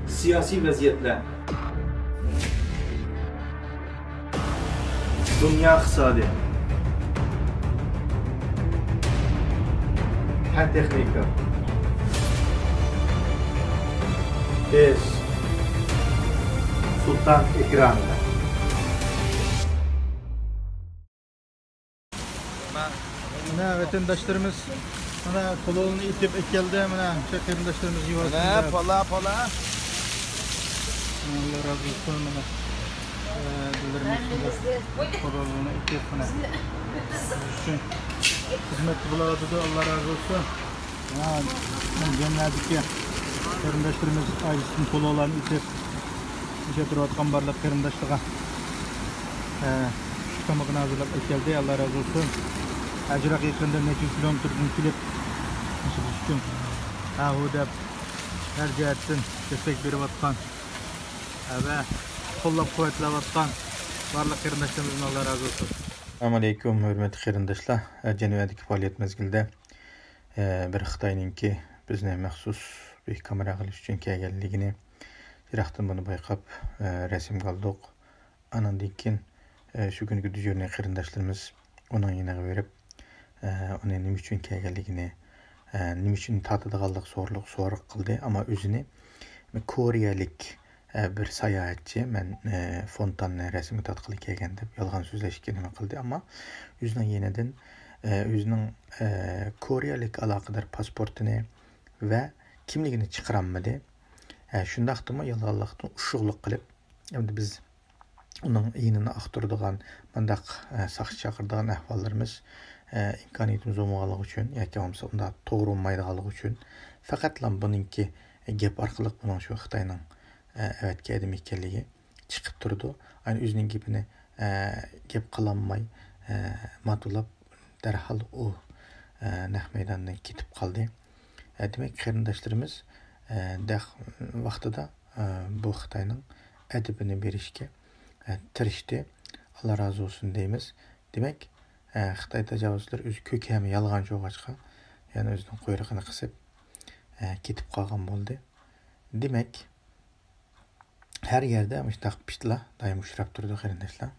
Siyasi vaziyetler, dünya iqtisodi, fan texnika, biz Sultan ekranında. Mana vatandaşlarımız mana kolonu itip geldi, mana şekerdaşlarımız yuvasında. Ne pola. Allah razı olsun mana. Dillerimiz kolonu itip mana. Üçün hizmet buladı da Allah razı olsun. Ya cennetlik ya. Karındaşlarımız ailesinin kolonlarını itip işe duratkan barlıq karındaşlığa. Şu tamamını hazırlayıp geldi. Allah razı olsun. Acırak yakında neçin kilometrden kilip düştüm. O da her cihetten destek verip atkan ve kollap kuvvetlep atkan barlıq karındaşlarımızın Allah razı olsun. Assalamu alaikum hürmetli karındaşlar. Cenevadagi faoliyat mezgilde bir Xitoyninki bizne maxsus bir kamera qilish uchun kelganligini jiroqdan buni bayqab rasm qildik. Andan keyin shu kungi düjörne qarindoshlarimiz onun yeniga berib onun nima uchun kelganligini, nima uchun tatadiganlik so'roq qildi, ama o'zini Koreyalik bir sayohatchi men fontanni rasmi tatqili kelgan deb yolg'on so'zlashga nima qildi, ama o'zining yenidan o'zining Koreyalik aloqador pasportini ve kimligini chiqaramadi. Shundaqdimi yolg'onlikdan ushuqlik qilib, endi biz onun iynini aqtirdigan, mandaq saqchi chaqirdigan ahvollarimiz imkoniyatimiz olmaganligi uchun yoki bo'lmasa unda to'g'ri bo'lmaydiganligi uchun faqatla buningki gap orqali buning shu Xitoyning evatga edim ekanligi chiqib turdi. Ayni o'zining gapini gap qilolmay matulab darhol u naq maydondan ketib qoldi. Demak, qarindoshlarimiz vaqtida bu Xitoyning adibini berishga tirishdi. Allah razı olsun deymiz. Demek Xitoy tajovuzchilar o'z ko'kami yolg'onchi bo'lg'achqa, yana o'zining quyrug'ini qisib ketib qolgan bo'ldi. Demek her yerde müştak piştla daim uçrab turdu qarindoshlar.